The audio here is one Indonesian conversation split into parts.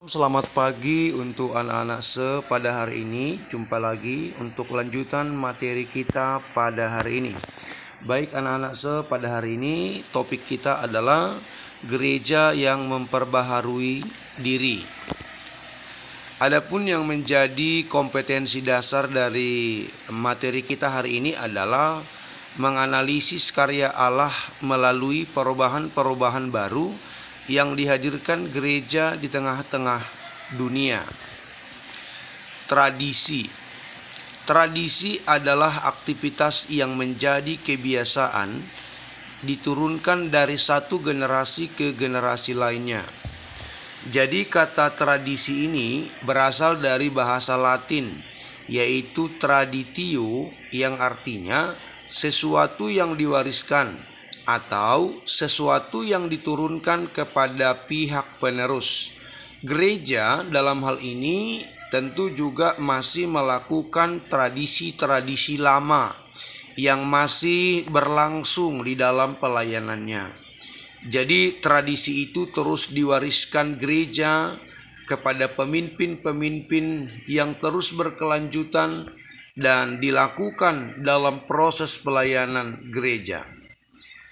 Selamat pagi untuk anak-anak pada hari ini. Jumpa lagi untuk lanjutan materi kita pada hari ini. Baik anak-anak pada hari ini topik kita adalah gereja yang memperbaharui diri. Adapun yang menjadi kompetensi dasar dari materi kita hari ini adalah menganalisis karya Allah melalui perubahan-perubahan baru yang dihadirkan gereja di tengah-tengah dunia. Tradisi adalah aktivitas yang menjadi kebiasaan diturunkan dari satu generasi ke generasi lainnya. Jadi kata tradisi ini berasal dari bahasa Latin, yaitu traditio, yang artinya sesuatu yang diwariskan atau sesuatu yang diturunkan kepada pihak penerus. Gereja dalam hal ini tentu juga masih melakukan tradisi-tradisi lama yang masih berlangsung di dalam pelayanannya. Jadi tradisi itu terus diwariskan gereja kepada pemimpin-pemimpin yang terus berkelanjutan dan dilakukan dalam proses pelayanan gereja.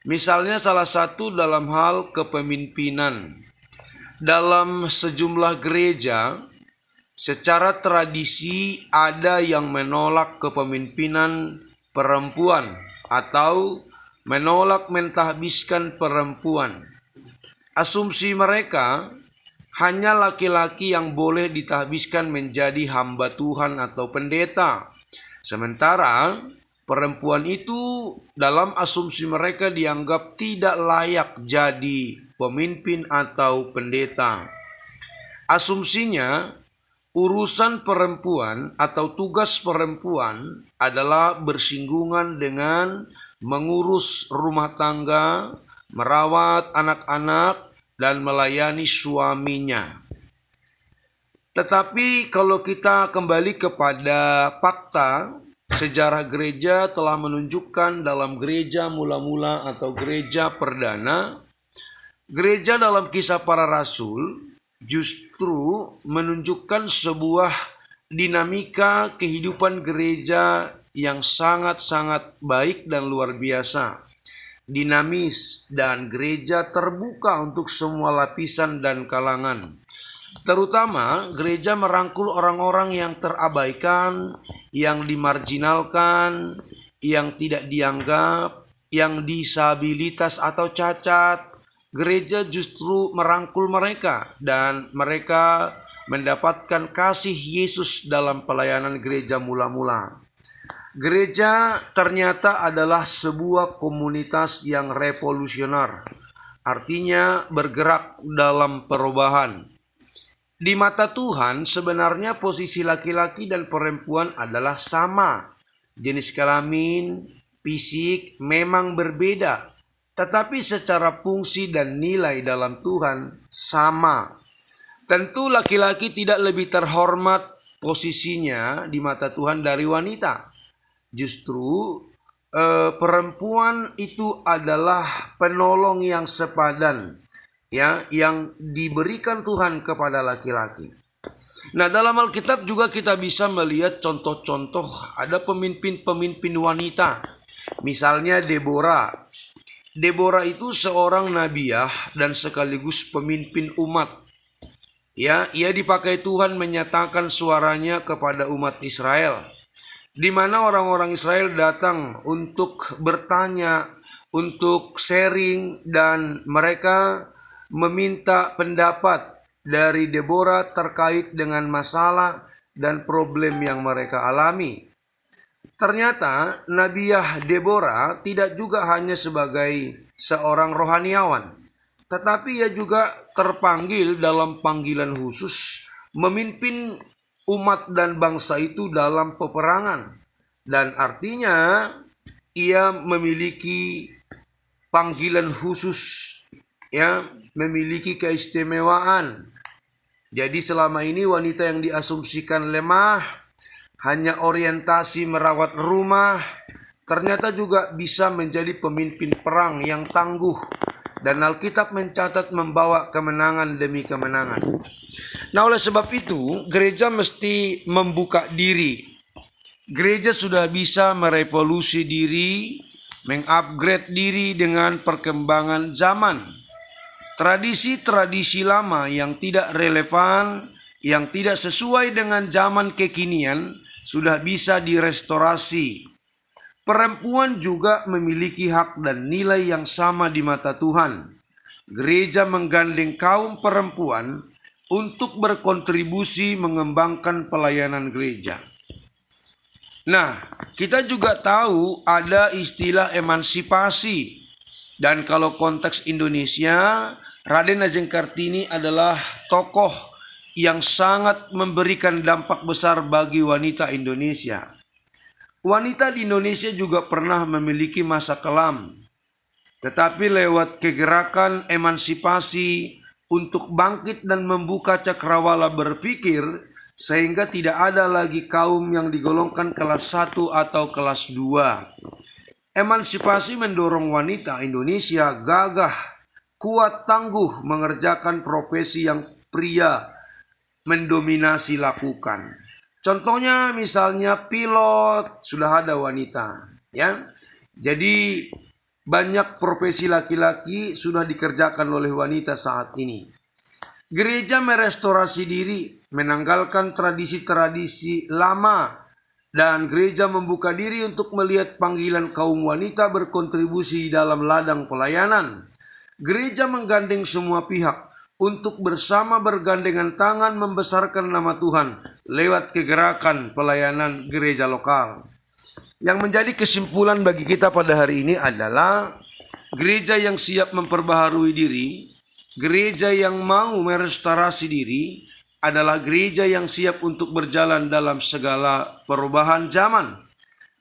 Misalnya salah satu dalam hal kepemimpinan. Dalam sejumlah gereja, secara tradisi ada yang menolak kepemimpinan perempuan atau menolak mentahbiskan perempuan. Asumsi mereka hanya laki-laki yang boleh ditahbiskan menjadi hamba Tuhan atau pendeta. Sementara perempuan itu dalam asumsi mereka dianggap tidak layak jadi pemimpin atau pendeta. Asumsinya, urusan perempuan atau tugas perempuan adalah bersinggungan dengan mengurus rumah tangga, merawat anak-anak, dan melayani suaminya. Tetapi kalau kita kembali kepada fakta, sejarah gereja telah menunjukkan dalam gereja mula-mula atau gereja perdana, gereja dalam Kisah Para Rasul justru menunjukkan sebuah dinamika kehidupan gereja yang sangat-sangat baik dan luar biasa, dinamis, dan gereja terbuka untuk semua lapisan dan kalangan. Terutama gereja merangkul orang-orang yang terabaikan, yang dimarginalkan, yang tidak dianggap, yang disabilitas atau cacat. Gereja justru merangkul mereka dan mereka mendapatkan kasih Yesus dalam pelayanan gereja mula-mula. Gereja ternyata adalah sebuah komunitas yang revolusioner, artinya bergerak dalam perubahan. Di mata Tuhan sebenarnya posisi laki-laki dan perempuan adalah sama. Jenis kelamin, fisik memang berbeda, tetapi secara fungsi dan nilai dalam Tuhan sama. Tentu laki-laki tidak lebih terhormat posisinya di mata Tuhan dari wanita. Justru perempuan itu adalah penolong yang sepadan, ya, yang diberikan Tuhan kepada laki-laki. Nah, dalam Alkitab juga kita bisa melihat contoh-contoh ada pemimpin-pemimpin wanita. Misalnya Deborah. Deborah itu seorang nabiah dan sekaligus pemimpin umat. Ya, ia dipakai Tuhan menyatakan suaranya kepada umat Israel, di mana orang-orang Israel datang untuk bertanya, untuk sharing, dan mereka meminta pendapat dari Deborah terkait dengan masalah dan problem yang mereka alami. Ternyata Nabiah Deborah tidak juga hanya sebagai seorang rohaniawan, tetapi ia juga terpanggil dalam panggilan khusus memimpin umat dan bangsa itu dalam peperangan. Dan artinya ia memiliki panggilan khusus, ya, memiliki keistimewaan. Jadi selama ini wanita yang diasumsikan lemah, hanya orientasi merawat rumah, ternyata juga bisa menjadi pemimpin perang yang tangguh Dan Alkitab mencatat membawa kemenangan demi kemenangan. Nah, oleh sebab itu gereja mesti membuka diri. Gereja sudah bisa merevolusi diri, mengupgrade diri dengan perkembangan zaman. Tradisi-tradisi lama yang tidak relevan, yang tidak sesuai dengan zaman kekinian, sudah bisa direstorasi. Perempuan juga memiliki hak dan nilai yang sama di mata Tuhan. Gereja menggandeng kaum perempuan untuk berkontribusi mengembangkan pelayanan gereja. Nah, kita juga tahu ada istilah emansipasi. Dan kalau konteks Indonesia, Raden Ajeng Kartini adalah tokoh yang sangat memberikan dampak besar bagi wanita Indonesia. Wanita di Indonesia juga pernah memiliki masa kelam. Tetapi lewat kegerakan emansipasi untuk bangkit dan membuka cakrawala berpikir, sehingga tidak ada lagi kaum yang digolongkan kelas 1 atau kelas 2. Emansipasi mendorong wanita Indonesia gagah, kuat, tangguh mengerjakan profesi yang pria mendominasi lakukan. Contohnya misalnya pilot, sudah ada wanita, ya. Jadi banyak profesi laki-laki sudah dikerjakan oleh wanita saat ini. Gereja merestorasi diri, menanggalkan tradisi-tradisi lama, dan gereja membuka diri untuk melihat panggilan kaum wanita berkontribusi dalam ladang pelayanan. Gereja menggandeng semua pihak untuk bersama bergandengan tangan membesarkan nama Tuhan lewat kegerakan pelayanan gereja lokal. Yang menjadi kesimpulan bagi kita pada hari ini adalah gereja yang siap memperbaharui diri, gereja yang mau merestorasi diri adalah gereja yang siap untuk berjalan dalam segala perubahan zaman.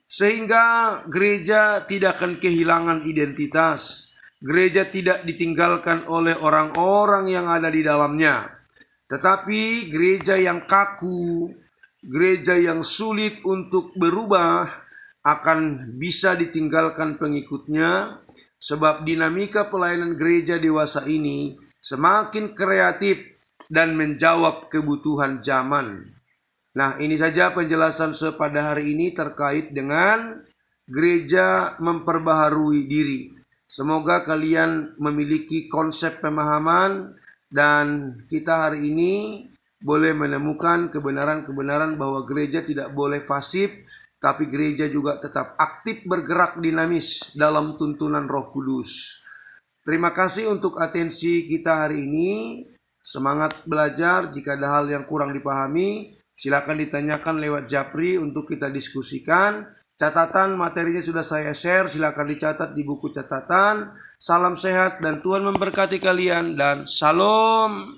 Sehingga gereja tidak akan kehilangan identitas. Gereja tidak ditinggalkan oleh orang-orang yang ada di dalamnya. Tetapi gereja yang kaku, gereja yang sulit untuk berubah akan bisa ditinggalkan pengikutnya. Sebab dinamika pelayanan gereja dewasa ini semakin kreatif dan menjawab kebutuhan zaman. Nah, ini saja penjelasan pada hari ini terkait dengan gereja memperbaharui diri. Semoga kalian memiliki konsep pemahaman dan kita hari ini boleh menemukan kebenaran-kebenaran bahwa gereja tidak boleh pasif, tapi gereja juga tetap aktif bergerak dinamis dalam tuntunan Roh Kudus. Terima kasih untuk atensi kita hari ini. Semangat belajar. Jika ada hal yang kurang dipahami, silakan ditanyakan lewat Japri untuk kita diskusikan. Catatan materinya sudah saya share, silakan dicatat di buku catatan. Salam sehat dan Tuhan memberkati kalian dan salam.